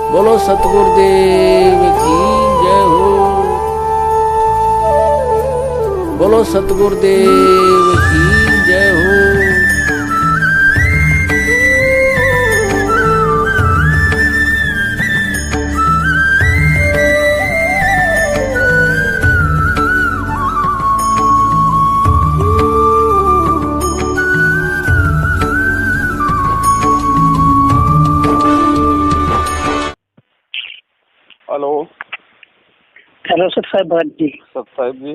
बोलो सतगुरुदेव की जय हो। बोलो सतगुरुदेव की जय हो। हेलो। हेलो सर साहब भगत जी। सत साहिब जी।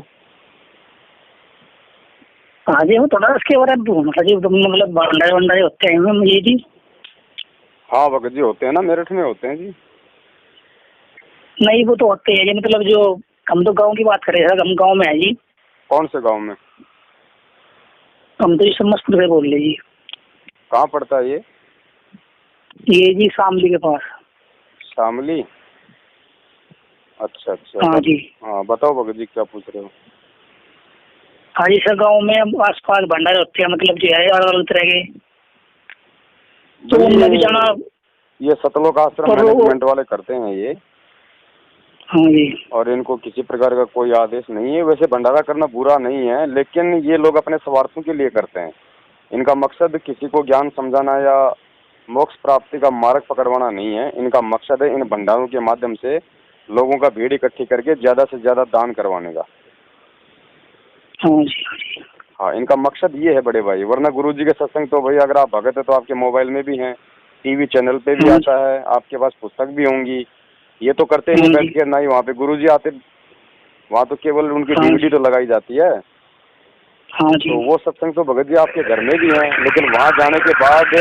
हाँ जी, वो थोड़ा इसके बारे में मतलब जी मतलब भंडारे वंडारे होते हैं ये जी। हाँ भगत जी होते हैं ना, मेरठ में होते हैं जी। नहीं वो तो होते हैं जी, मतलब जो हम तो गांव की बात कर रहे हैं, हम गांव में है जी। कौन से गांव में? हम तो जी समस्तपुर से बोल रहे जी। कहाँ पड़ता है ये जी शामली के पास। शामली। अच्छा अच्छा। हाँ जी। हाँ बताओ भगत जी, क्या पूछ रहे हो? हाँ जी सर, गाँव में आस पास भंडारे होते हैं, मतलब जो है अलग अलग तरह के, तो उनमें भी जाना। ये सतलोक आश्रम और मैनेजमेंट वाले करते हैं ये। हाँ जी। और इनको किसी प्रकार का कोई आदेश नहीं है। वैसे भंडारा करना बुरा नहीं है, लेकिन ये लोग अपने स्वार्थों के लिए करते हैं। इनका मकसद किसी को ज्ञान समझाना या मोक्ष प्राप्ति का मार्ग पकड़वाना नहीं है। इनका मकसद है इन भंडारों के माध्यम से लोगों का भीड़ इकट्ठी करके ज्यादा से ज्यादा दान करवाने का। हाँ जी। हाँ जी। हाँ, इनका मकसद ये है बड़े भाई। वरना गुरुजी के सत्संग तो भाई अगर आप भगत है तो आपके मोबाइल में भी हैं, टीवी चैनल पे भी हाँ आता है, आपके पास पुस्तक भी होंगी। ये तो करते नहीं बैठ के, ना ही वहाँ पे गुरुजी आते। वहाँ तो केवल उनकी डीवीडी तो लगाई जाती है। हाँ जी। तो वो सत्संग तो भगत जी आपके घर में भी हैं, लेकिन वहाँ जाने के बाद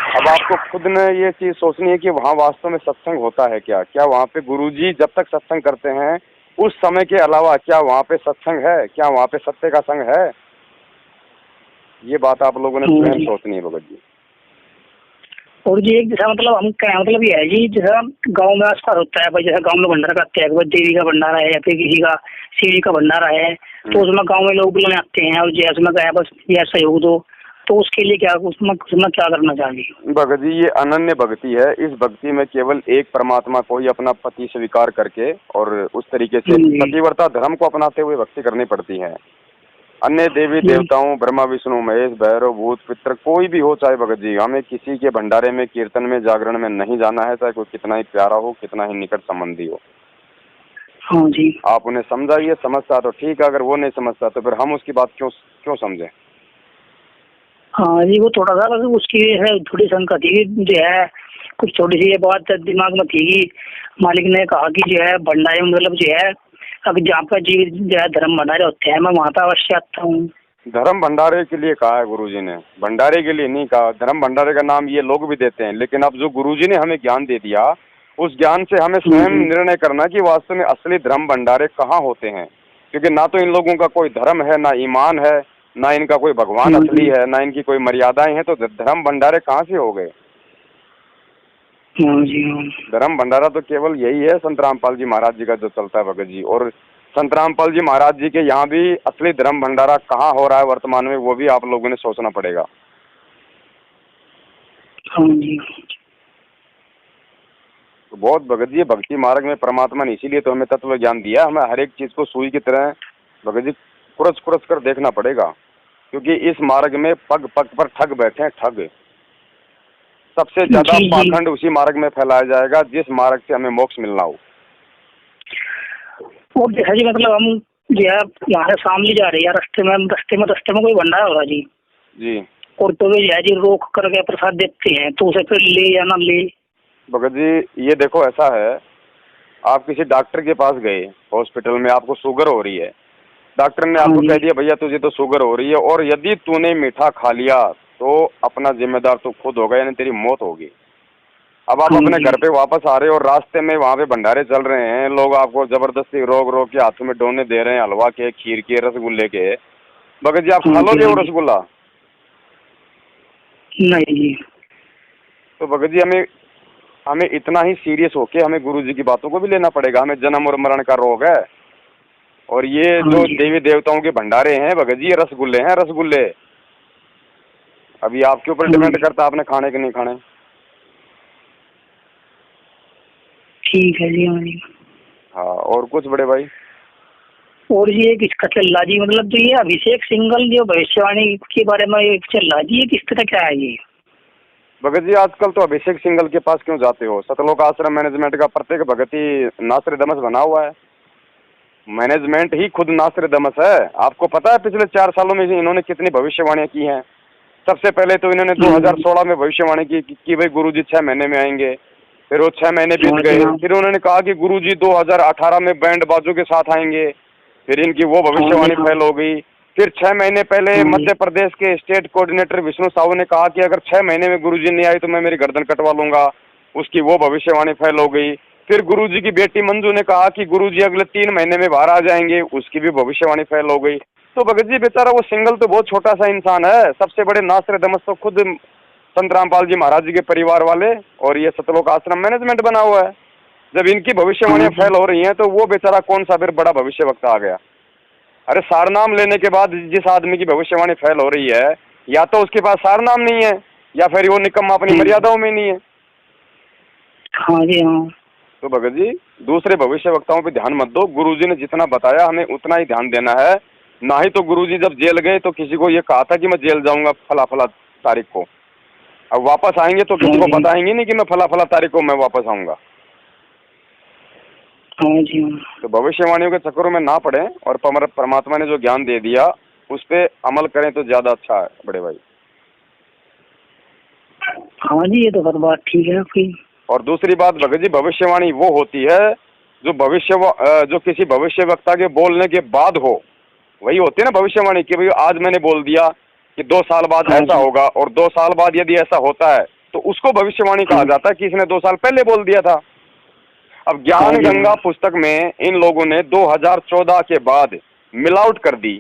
अब आपको खुद ने ये चीज सोचनी है कि वहाँ वास्तव में सत्संग होता है क्या। क्या वहाँ पे गुरुजी जब तक सत्संग करते हैं उस समय के अलावा क्या वहाँ पे सत्संग है, क्या वहाँ पे सत्य का संग है? ये बात आप लोगों ने स्वयं सोचनी है भगत जी। और जी एक जैसा मतलब हम क्या मतलब ये है जी, जैसा गांव में आसपास होता है भाई, जैसा गांव में भंडारा करते हैं, देवी का भंडारा है या फिर किसी का शिव का भंडारा है, तो उसमें गांव में लोग बुलाने आते हैं और जैसे में क्या बस यह सहयोग दो, तो उसके लिए क्या उसमें क्या करना चाहिए? भगत जी ये अनन्य भक्ति है। इस भक्ति में केवल एक परमात्मा को ही अपना पति स्वीकार करके और उस तरीके से पतिव्रता धर्म को अपनाते हुए भक्ति करनी पड़ती है। अन्य देवी देवताओं ब्रह्मा विष्णु महेश भैरव भूत पितर कोई भी हो चाहे भगत जी, हमें किसी के भंडारे में कीर्तन में जागरण में नहीं जाना है, चाहे कोई कितना ही प्यारा हो, कितना ही निकट संबंधी हो। हाँ जी। आप उन्हें समझाइए, समझता तो ठीक है, अगर वो नहीं समझता तो फिर हम उसकी बात क्यों क्यों समझें? हाँ जी, वो थोड़ा सा उसकी है थोड़ी शंका थी जो है, कुछ थोड़ी सी ये बात दिमाग में थी कि मालिक ने कहा कि जो है भंडारे मतलब जो है अब जहाँ पर जीवित जो है धर्म भंडारे होते हैं, मैं वहाँ पर अवश्य आता हूँ। धर्म भंडारे के लिए कहा है गुरुजी ने, भंडारे के लिए नहीं कहा। धर्म भंडारे का नाम ये लोग भी देते हैं, लेकिन अब जो गुरुजी ने हमें ज्ञान दे दिया उस ज्ञान से हमें स्वयं निर्णय करना कि वास्तव में असली धर्म भंडारे कहाँ होते हैं। क्योंकि ना तो इन लोगों का कोई धर्म है, ना ईमान है, ना इनका कोई भगवान असली है, ना इनकी कोई मर्यादाएं हैं, तो धर्म भंडारे कहाँ से हो गए? धर्म भंडारा तो केवल यही है संत रामपाल जी महाराज जी का जो चलता है भगत जी। और संत रामपाल जी महाराज जी के यहाँ भी असली धर्म भंडारा कहाँ हो रहा है वर्तमान में, वो भी आप लोगों ने सोचना पड़ेगा। हाँ जी। तो बहुत भगत जी भक्ति मार्ग में परमात्मा ने इसीलिए तो हमें तत्व ज्ञान दिया। हमें हर एक चीज को सुई की तरह भगत जी कुरच कुरच कर देखना पड़ेगा, क्योंकि इस मार्ग में पग पग पर ठग बैठे हैं, ठग। सबसे ज्यादा पाखंड उसी मार्ग में फैलाया जाएगा जिस मार्ग से हमें मोक्ष मिलना हो। और जैसा जी मतलब हम जो है यहाँ से शामली जा रहे हैं, रास्ते में कोई भंडारा होगा जी जी, और तो वे जी रोक करके प्रसाद देते हैं, तो उसे फिर ले या ना ले? भगत जी ये देखो ऐसा है, आप किसी डॉक्टर के पास गए हॉस्पिटल में, आपको शुगर हो रही है, डॉक्टर ने आपको कह दिया भैया तुझे तो शुगर हो रही है, और यदि तूने मीठा खा लिया तो अपना जिम्मेदार तो खुद होगा, यानी तेरी मौत होगी। अब आप अपने घर पे वापस आ रहे हो और रास्ते में वहाँ पे भंडारे चल रहे हैं, लोग आपको जबरदस्ती रोक रोक के हाथों में डोने दे रहे हैं, हलवा के, खीर के, रसगुल्ले के। भगत जी आप खा लोगे वो रसगुल्ला? नहीं। तो भगत जी हमें इतना ही सीरियस होके हमें गुरु जी की बातों को भी लेना पड़ेगा। हमें जन्म और मरण का रोग है, और ये जो देवी देवताओं के भंडारे हैं भगत जी, ये रसगुल्ले हैं, रसगुल्ले। अभी आपके ऊपर डिपेंड करता है आपने खाने के नहीं खाने। ठीक है जी। हाँ जी। हाँ, और कुछ बड़े भाई? और ये किसका चल रहा जी, मतलब जो ये अभिषेक सिंघल जो भविष्यवाणी के बारे में ये चल रहा जी, ये किस तरह क्या है ये? भगत जी आजकल तो अभिषेक सिंघल के पास क्यों जाते हो? सतलोक आश्रम मैनेजमेंट का प्रत्येक भगत ही नास्त्रदमस बना हुआ है। मैनेजमेंट ही खुद नास्त्रदमस है। आपको पता है पिछले 4 सालों में इन्होंने कितनी भविष्यवाणियां की हैं? सबसे पहले तो इन्होंने 2016 में भविष्यवाणी की कि भाई गुरुजी 6 महीने में आएंगे। फिर वो 6 महीने बीत गए। फिर उन्होंने कहा कि गुरुजी 2018 में बैंड बाजों के साथ आएंगे। फिर इनकी वो भविष्यवाणी फेल हो गई। फिर 6 महीने पहले मध्य प्रदेश के स्टेट कोऑर्डिनेटर विष्णु साहू ने कहा कि अगर 6 महीने में गुरुजी नहीं आई तो मैं मेरी गर्दन कटवा लूंगा। उसकी वो भविष्यवाणी फेल हो गई। फिर गुरुजी की बेटी मंजू ने कहा कि गुरुजी अगले 3 महीने में बाहर आ जाएंगे। उसकी भी भविष्यवाणी फेल हो गई। तो भगत जी बेचारा वो सिंगल तो बहुत छोटा सा इंसान है। सबसे बड़े नास्त्रदमस तो खुद संत रामपाल जी महाराज जी के परिवार वाले और ये सतलोक आश्रम मैनेजमेंट बना हुआ है। जब इनकी भविष्यवाणियां फेल हो रही हैं तो वो बेचारा कौन सा फिर बड़ा भविष्य वक्ता आ गया? अरे सारनाम लेने के बाद जिस आदमी की भविष्यवाणी फेल हो रही है, या तो उसके पास सारनाम नहीं है या फिर वो निकम्मा अपनी मर्यादाओं में नहीं है। हाँ जी। हाँ तो भगत जी दूसरे भविष्य वक्ताओं पे ध्यान मत दो। गुरुजी ने जितना बताया हमें उतना ही ध्यान देना है। ना ही तो गुरुजी जब जेल गए तो किसी को ये कहा था कि मैं जेल जाऊंगा फला फला तारीख को। अब वापस आएंगे तो किसी को बताएंगे नहीं कि मैं फला फला तारीख को मैं वापस आऊंगा। हाँ जी। तो भविष्यवाणियों के चक्करों में ना पड़े और परमात्मा ने जो ज्ञान दे दिया उस पे अमल करें तो ज्यादा अच्छा है बड़े भाई। हाँ जी, ये तो हर बात ठीक है आपकी। और दूसरी बात भगत जी, भविष्यवाणी वो होती है जो किसी भविष्य वक्ता के बोलने के बाद हो, वही होती है ना भविष्यवाणी कि भाई आज मैंने बोल दिया कि 2 साल बाद ऐसा होगा और 2 साल बाद यदि ऐसा होता है तो उसको भविष्यवाणी कहा जाता है कि इसने 2 साल पहले बोल दिया था। अब ज्ञान गंगा पुस्तक में इन लोगों ने 2014 के बाद मिलावट कर दी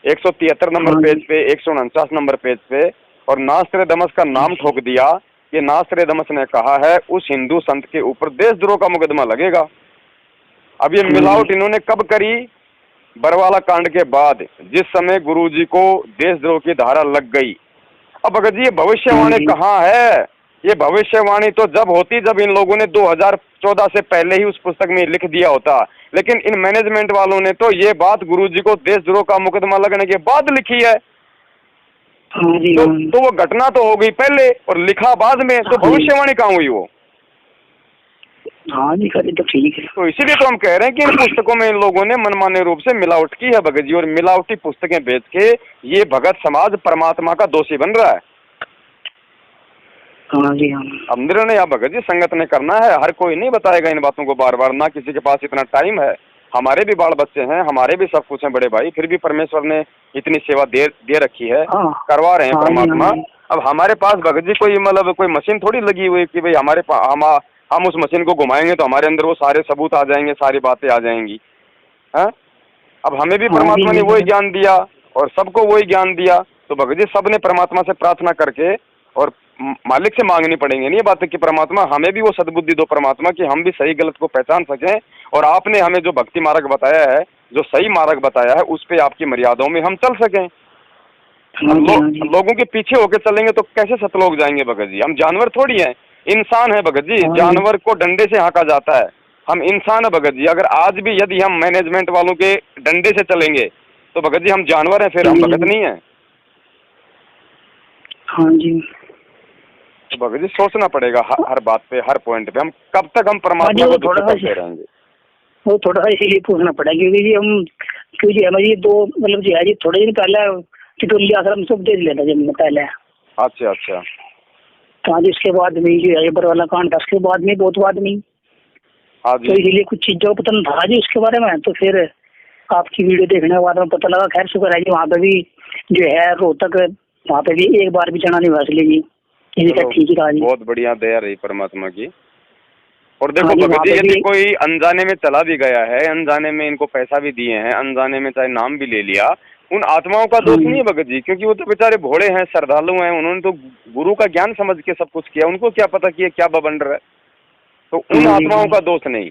173 नंबर पेज पे, 149 नंबर पेज पे, और नास्त्रदमस का नाम ठोक दिया कि नास्त्रदमस ने कहा है उस हिंदू संत के ऊपर देशद्रोह का मुकदमा लगेगा। अब ये मिलावट इन्होंने कब करी? बरवाला कांड के बाद, जिस समय गुरुजी को देशद्रोह की धारा लग गई। अब अगर जी ये भविष्यवाणी कहाँ है? ये भविष्यवाणी तो जब होती जब इन लोगों ने 2014 से पहले ही उस पुस्तक में लिख दिया होता। लेकिन इन मैनेजमेंट वालों ने तो ये बात गुरुजी को देशद्रोह का मुकदमा लगने के बाद लिखी है। तो वो घटना तो हो गई पहले और लिखा बाद में, तो भविष्यवाणी कहाँ हुई वो? हाँ जी, तो ठीक है। तो इसीलिए तो हम कह रहे हैं कि इन पुस्तकों में इन लोगों ने मनमाने रूप से मिलावट की है भगत जी, और मिलावटी पुस्तकें बेच के ये भगत समाज परमात्मा का दोषी बन रहा है। हाँ जी। हाँ, अब निर्णय आप भगत जी संगत ने करना है। हर कोई नहीं बताएगा इन बातों को बार बार, ना किसी के पास इतना टाइम है। हमारे भी बाल बच्चे हैं, हमारे भी सब कुछ है बड़े भाई, फिर भी परमेश्वर ने इतनी सेवा दे रखी है, करवा रहे हैं परमात्मा। अब हमारे पास भगत जी कोई मतलब कोई मशीन थोड़ी लगी हुई कि भाई हम उस मशीन को घुमाएंगे तो हमारे अंदर वो सारे सबूत आ जाएंगे, सारी बातें आ जाएंगी। है अब हमें भी परमात्मा ने वही ज्ञान दिया और सबको वही ज्ञान दिया। तो भगत जी सबने परमात्मा से प्रार्थना करके और मालिक से मांगनी पड़ेंगे नहीं ये बात कि परमात्मा हमें भी वो सद्बुद्धि दो परमात्मा कि हम भी सही गलत को पहचान सकें, और आपने हमें जो भक्ति मार्ग बताया है, जो सही मार्ग बताया है, उस पे आपकी मर्यादाओं में हम चल सकें। लोगों के पीछे होके चलेंगे तो कैसे सतलोक जाएंगे भगत जी? हम जानवर थोड़ी हैं, इंसान है भगत जी। जानवर को डंडे से हाँका जाता है, हम इंसान है भगत जी। अगर आज भी यदि हम मैनेजमेंट वालों के डंडे से चलेंगे तो भगत जी हम जानवर हैं, फिर हम भगत नहीं है। हाँ जी, तो भगत जी सोचना पड़ेगा हर बात पे, हर पॉइंट पे। हम कब तक हम परमात्मा को दुखी करते रहेंगे? वो थोड़ा सा इसीलिए पूछना पड़ेगा क्योंकि हमारी 2 मतलब जी है जी थोड़े दिन पहले टिटोली आश्रम सब दे लिया था जब पहले। अच्छा अच्छा। तो आज इसके बाद में जो है बरवाला कांड था, उसके बाद में बहुत बाद में हाँ जी, तो इसीलिए कुछ चीजों का पता था जी उसके बारे में। तो फिर आपकी वीडियो देखने के बाद में पता लगा। खैर शुक्र है जी, वहाँ पे भी जो है रोहतक, वहाँ पे भी एक बार भी चढ़ा नहीं हुआ जी। ठीक ही रहा जी, बहुत बढ़िया दया रही परमात्मा की। और देखो भगत जी यदि कोई अनजाने में चला भी गया है, अनजाने में इनको पैसा भी दिए हैं, अनजाने में चाहे नाम भी ले लिया, उन आत्माओं का दोष नहीं है भगत जी, क्योंकि वो तो बेचारे भोले हैं, श्रद्धालु हैं। उन्होंने तो गुरु का ज्ञान समझ के सब कुछ किया, उनको क्या पता कि ये क्या बबन रहा है। तो उन आत्माओं का दोष नहीं।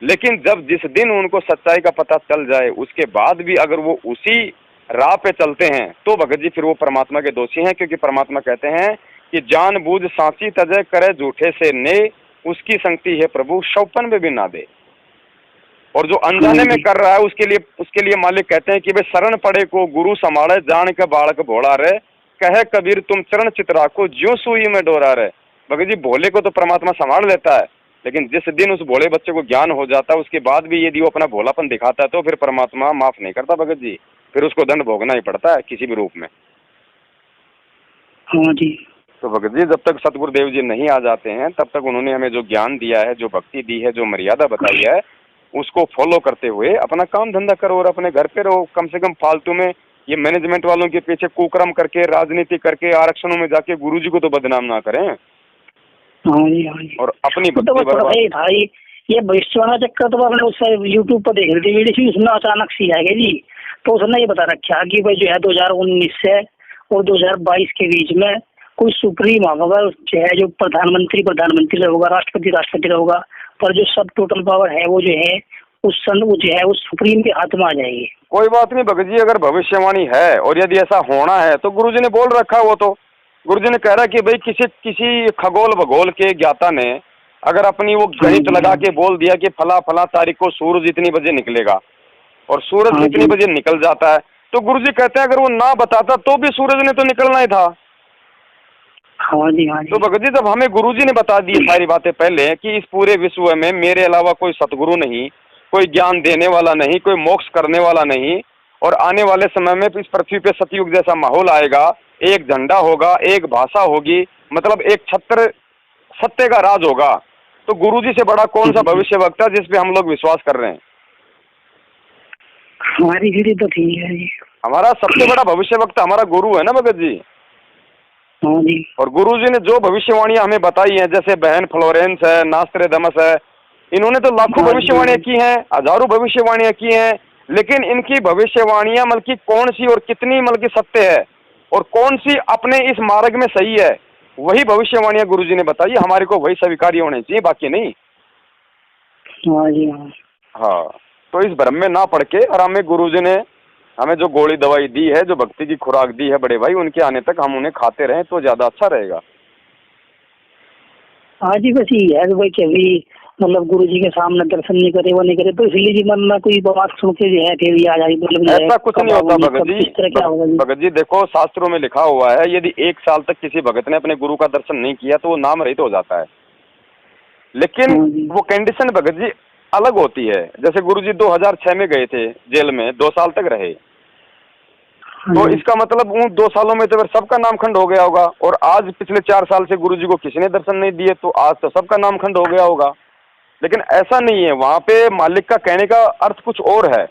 लेकिन जब जिस दिन उनको सच्चाई का पता चल जाए उसके बाद भी अगर वो उसी राह पे चलते हैं तो भगत जी फिर वो परमात्मा के दोषी हैं। क्योंकि परमात्मा कहते हैं कि जानबूझ सांची तजय करे झूठे से ने, उसकी संगति है प्रभु शौपन में भी ना दे। और जो अनजाने में कर रहा है उसके लिए मालिक कहते हैं कि वे शरण पड़े को गुरु संभाले, जान के बालक भोला रहे, कहे कबीर तुम चरण चित्रा को ज्यों सुई में डोरा रहे। भगत जी भोले को तो परमात्मा संभाल लेता है, लेकिन जिस दिन उस भोले बच्चे को ज्ञान हो जाता है उसके बाद भी यदि वो अपना भोलापन दिखाता है तो फिर परमात्मा माफ नहीं करता भगत जी, फिर उसको दंड भोगना ही पड़ता है किसी भी रूप में। हाँ जी। तो भगत जी जब तक सतगुरुदेव जी नहीं आ जाते हैं तब तक उन्होंने हमें जो ज्ञान दिया है, जो भक्ति दी है, जो मर्यादा बताई है, उसको फॉलो करते हुए अपना काम धंधा करो और अपने घर पे रहो। कम से कम फालतू में ये मैनेजमेंट वालों के पीछे कुकर्म करके, राजनीति करके, आरक्षणों में जाके गुरुजी को तो बदनाम ना करें। हाँ जी, हाँ जी। और अपनी तो भाई ये भविष्यवाणी चक्कर तो आपने उस यूट्यूब पर देख रही थी वीडियो, उसमें अचानक सी आएगा जी, तो उसने ये बता रखा कि भाई जो है 2019 से और 2022 के बीच में कोई सुप्रीम होगा, जो है जो प्रधानमंत्री रहेगा, राष्ट्रपति रहेगा, पर जो सब टोटल पावर है वो जो है उस सुप्रीम के हाथ में आ जाएगी। कोई बात नहीं भगत जी, अगर भविष्यवाणी है और यदि ऐसा होना है तो गुरुजी ने बोल रखा है। वो तो गुरुजी ने कह रहा है कि भाई किसी खगोल भगोल के ज्ञाता ने अगर अपनी वो गणित लगा के बोल दिया कि फला तारीख को सूरज इतनी बजे निकलेगा और सूरज इतनी बजे निकल जाता है, तो गुरुजी कहते हैं अगर वो ना बताता तो भी सूरज ने तो निकलना ही था। हाँ जी, हाँ जी। तो भगत जी जब हमें गुरुजी ने बता दी सारी बातें पहले कि इस पूरे विश्व में मेरे अलावा कोई सतगुरु नहीं, कोई ज्ञान देने वाला नहीं, कोई मोक्ष करने वाला नहीं, और आने वाले समय में इस पृथ्वी पे सतयुग जैसा माहौल आएगा, एक झंडा होगा, एक भाषा होगी, मतलब एक छत्र सत्य का राज होगा, तो गुरुजी से बड़ा कौन सा भविष्य वक्ता जिसपे हम लोग विश्वास कर रहे हैं? हमारी पीढ़ी तो ठीक है जी। हमारा सबसे बड़ा भविष्य वक्ता हमारा गुरु है ना भगत जी। हाँ जी। और गुरुजी ने जो भविष्यवाणियां हमें बताई हैं, जैसे बहन फ्लोरेंस है, नास्ट्रेडमस है, इन्होंने तो लाखों भविष्यवाणियां की हैं, हजारों भविष्यवाणियां की हैं, लेकिन इनकी भविष्यवाणियां मतलब की कौन सी और कितनी मतलब की सत्य है और कौन सी अपने इस मार्ग में सही है, वही भविष्यवाणियां गुरुजी ने बताई। हमारे को वही स्वीकार्य होने चाहिए, बाकी नहीं। हाँ जी, हाँ। हाँ, तो इस भ्रम में ना पड़ के और हमें गुरुजी ने हमें जो गोली दवाई दी है, जो भक्ति की खुराक दी है बड़े भाई, उनके आने तक हम उन्हें खाते रहें तो ज्यादा अच्छा रहेगा। हाँ जी, बस ये है भाई कभी मतलब गुरुजी के सामने दर्शन नहीं करे, वो नहीं करे, तो इसलिए जी मन में कोई बात सुन के जो है फिर आ जाए। मतलब ऐसा कुछ नहीं होता भगत जी। भगत जी देखो, शास्त्रों में लिखा हुआ है यदि 1 साल तक किसी भगत ने अपने गुरु का दर्शन नहीं किया तो वो नाम रहित हो जाता है। लेकिन वो कंडीशन भगत जी अलग होती है। जैसे गुरुजी 2006 में गए थे जेल में, 2 साल तक रहे, तो इसका मतलब उन 2 सालों में तो फिर सबका नामखंड हो गया होगा। और आज पिछले 4 साल से गुरुजी को किसी ने दर्शन नहीं दिए, तो आज तो सबका नामखंड हो गया होगा। लेकिन ऐसा नहीं है, वहां पे मालिक का कहने का अर्थ कुछ और है।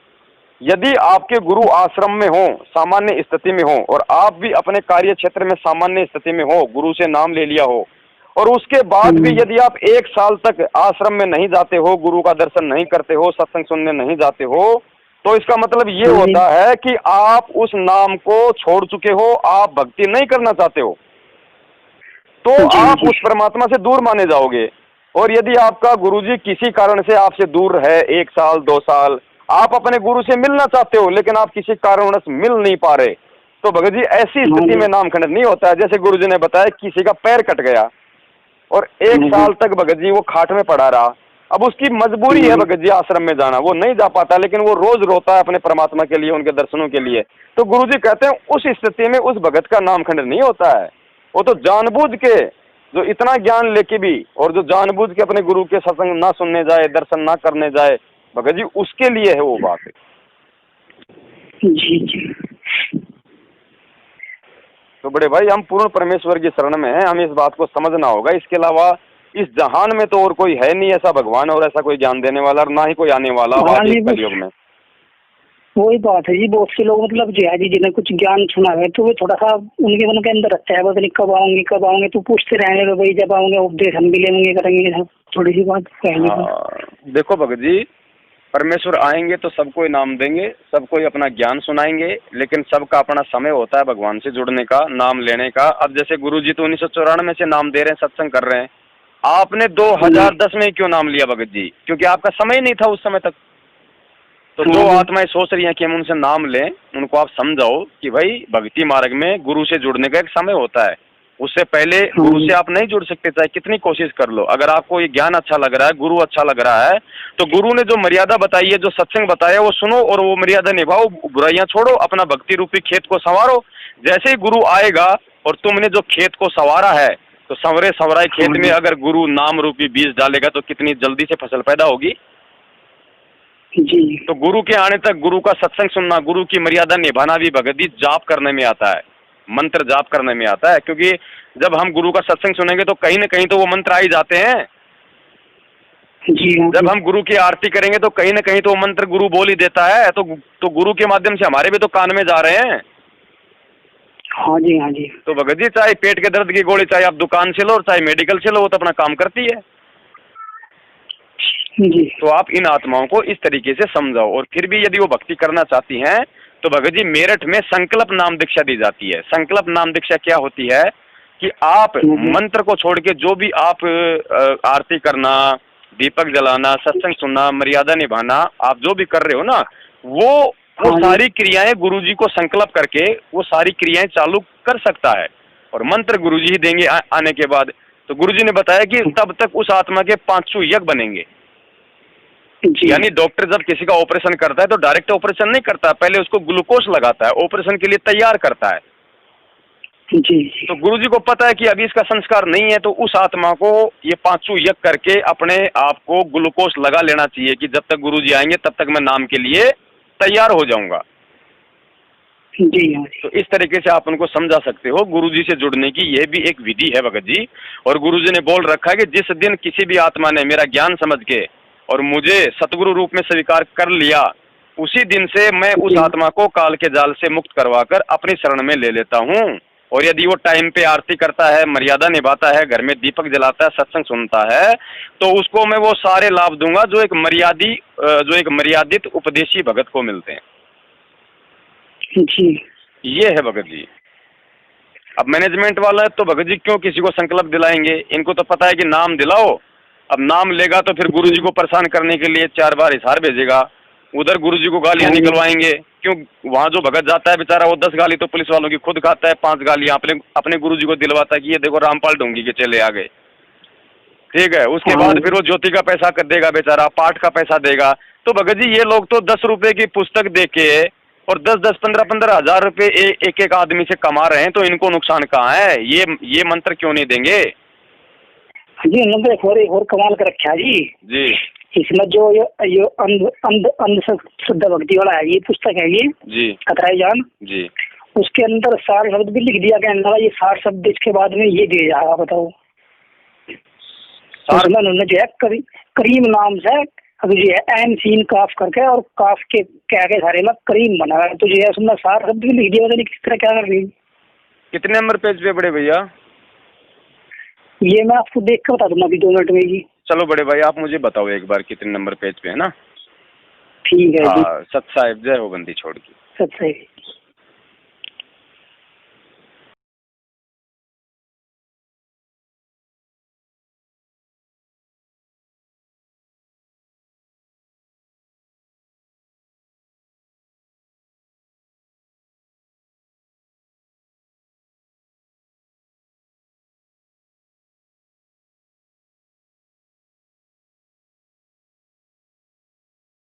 यदि आपके गुरु आश्रम में हो, सामान्य स्थिति में हो, और आप भी अपने कार्य क्षेत्र में सामान्य स्थिति में हो, गुरु से नाम ले लिया हो, और उसके बाद भी यदि आप 1 साल तक आश्रम में नहीं जाते हो, गुरु का दर्शन नहीं करते हो, सत्संग सुनने नहीं जाते हो, तो इसका मतलब ये होता है कि आप उस नाम को छोड़ चुके हो, आप भक्ति नहीं करना चाहते हो, तो आप उस परमात्मा से दूर माने जाओगे। और यदि आपका गुरुजी किसी कारण से आपसे दूर है, 1 साल 2 साल, आप अपने गुरु से मिलना चाहते हो लेकिन आप किसी कारणवश मिल नहीं पा रहे, तो भगत जी ऐसी स्थिति में नामखंड नहीं होता है। जैसे गुरुजी ने बताया किसी का पैर कट गया और 1 साल तक भगत जी वो खाट में पड़ा रहा, अब उसकी मजबूरी है भगत जी आश्रम में जाना, वो नहीं जा पाता, लेकिन वो रोज रोता है अपने परमात्मा के लिए, उनके दर्शनों के लिए। तो गुरुजी कहते हैं उस स्थिति में उस भगत का नामखंड नहीं होता है। वो तो जानबूझ के, जो इतना ज्ञान लेके भी और जो जानबूझ के अपने गुरु के सत्संग ना सुनने जाए, दर्शन ना करने जाए, भगत जी उसके लिए है वो बात। जी जी। तो बड़े भाई हम पूर्ण परमेश्वर की शरण में हैं, हमें इस बात को समझना होगा। इसके अलावा इस जहान में तो और कोई है नहीं ऐसा भगवान और ऐसा कोई ज्ञान देने वाला, और ना ही कोई आने वाला कलयुग में। वही बात है जी, बहुत से लोग मतलब जो है जी जिन्हें कुछ ज्ञान सुना है तो वो थोड़ा सा उनके मन के अंदर रहता है, बस नहीं कब आऊंगे, तो पूछते रहेंगे तो भाई जब आओगे उपदेश हम भी लेंगे, करेंगे, थोड़ी सी बात कहेंगे। देखो भगत जी, परमेश्वर आएंगे तो सबको इनाम देंगे, सबको अपना ज्ञान सुनाएंगे, लेकिन सबका अपना समय होता है भगवान से जुड़ने का, नाम लेने का। अब जैसे गुरुजी तो 1994 से नाम दे रहे हैं, सत्संग कर रहे हैं, आपने 2010 में क्यों नाम लिया भगत जी? क्योंकि आपका समय नहीं था उस समय तक। तो जो आत्माएं सोच रही हैं कि हम उनसे नाम लें, उनको आप समझाओ कि भाई भक्ति मार्ग में गुरु से जुड़ने का एक समय होता है, उससे पहले गुरु से आप नहीं जुड़ सकते, चाहे कितनी कोशिश कर लो। अगर आपको ये ज्ञान अच्छा लग रहा है, गुरु अच्छा लग रहा है, तो गुरु ने जो मर्यादा बताई है, जो सत्संग बताया, वो सुनो और वो मर्यादा निभाओ, बुराइयां छोड़ो, अपना भक्ति रूपी खेत को संवारो। जैसे ही गुरु आएगा और तुमने जो खेत को संवारा है, तो संवरे संवराए खेत में अगर गुरु नाम रूपी बीज डालेगा तो कितनी जल्दी से फसल पैदा होगी जी। तो गुरु के आने तक गुरु का सत्संग सुनना, गुरु की मर्यादा निभाना भी भगत जी जाप करने में आता है, मंत्र जाप करने में आता है। क्योंकि जब हम गुरु का सत्संग सुनेंगे तो कहीं न कहीं तो वो मंत्र आ ही जाते हैं। जी जब हम गुरु की आरती करेंगे तो कहीं न कहीं तो वो मंत्र गुरु बोल ही देता है, तो गुरु के माध्यम से हमारे भी तो कान में जा रहे हैं। हाँ जी, हाँ जी। तो भगत जी चाहे पेट के दर्द की गोली चाहे आप दुकान से लो और चाहे मेडिकल से लो, वो तो अपना काम करती है। जी। तो आप इन आत्माओं को इस तरीके से समझाओ। और फिर भी यदि वो भक्ति करना चाहती हैं तो भगत जी मेरठ में संकल्प नाम दीक्षा दी जाती है। संकल्प नाम दीक्षा क्या होती है कि आप मंत्र को छोड़ के जो भी आप आरती करना, दीपक जलाना, सत्संग सुनना, मर्यादा निभाना, आप जो भी कर रहे हो ना, वो सारी क्रियाएं गुरुजी को संकल्प करके वो सारी क्रियाएं चालू कर सकता है और मंत्र गुरुजी ही देंगे आने के बाद। तो गुरुजी ने बताया कि तब तक उस आत्मा के 500 यज्ञ बनेंगे। यानी डॉक्टर जब किसी का ऑपरेशन करता है तो डायरेक्ट ऑपरेशन नहीं करता, पहले उसको ग्लूकोज लगाता है, ऑपरेशन के लिए तैयार करता है। जी। तो गुरुजी को पता है कि अभी इसका संस्कार नहीं है, तो उस आत्मा को ये 500 यज्ञ करके अपने आप को ग्लूकोज लगा लेना चाहिए कि जब तक गुरुजी आएंगे तब तक मैं नाम के लिए तैयार हो जाऊंगा। जी। तो इस तरीके से आप उनको समझा सकते हो। गुरुजी से जुड़ने की यह भी एक विधि है भगत जी। और गुरुजी ने बोल रखा है कि जिस दिन किसी भी आत्मा ने मेरा ज्ञान समझ के और मुझे सतगुरु रूप में स्वीकार कर लिया, उसी दिन से मैं उस आत्मा को काल के जाल से मुक्त करवाकर अपनी शरण में ले लेता हूँ। और यदि वो टाइम पे आरती करता है, मर्यादा निभाता है, घर में दीपक जलाता है, सत्संग सुनता है, तो उसको मैं वो सारे लाभ दूंगा जो एक मर्यादित उपदेशी भगत को मिलते हैं। जी। ये है भगत जी। अब मैनेजमेंट वाला है तो भगत जी क्यों किसी को संकल्प दिलाएंगे? इनको तो पता है कि नाम दिलाओ, अब नाम लेगा तो फिर गुरुजी को परेशान करने के लिए 4 बार हिसार भेजेगा, उधर गुरुजी को गालियां निकलवाएंगे। क्यों? वहां जो भगत जाता है बेचारा वो 10 गाली तो पुलिस वालों की खुद खाता है, 5 गालियां अपने गुरुजी को दिलवाता है कि ये देखो रामपाल ढोंगी के चले आ गए। ठीक है, उसके बाद फिर वो ज्योति का पैसा कर देगा बेचारा, पाठ का पैसा देगा। तो भगत जी ये लोग तो 10 रुपए की पुस्तक देके और 10-10, 15-15 हजार रुपए एक आदमी से कमा रहे हैं, तो इनको नुकसान कहाँ है? ये मंत्र क्यों नहीं देंगे? जी नंबर एक और कमाल कर रखा है जी। इसमें जो ये अंध शुद्ध भक्ति वाला है, ये पुस्तक है ये जी खतराई जान जी, उसके अंदर 60 शब्द भी लिख दिया गया। ये 60 शब्द इसके बाद में ये दिया जाएगा, बताओ। उन्होंने जो है करीम नाम से अभी जो है एन सीन काफ करके और काफ के क्या के सारे में करीम बना है, तो जो है उसमें 60 शब्द भी लिख दिया, पता नहीं किस तरह क्या कर रही। कितने नंबर पेज पे बड़े भैया? ये मैं आपको देख कर बता दूंगा अभी 2 मिनट में जी। चलो बड़े भाई आप मुझे बताओ एक बार कितने नंबर पेज पे है ना। ठीक है जी। सत साहिब जय हो बंदी छोड़ की। सत साहिब।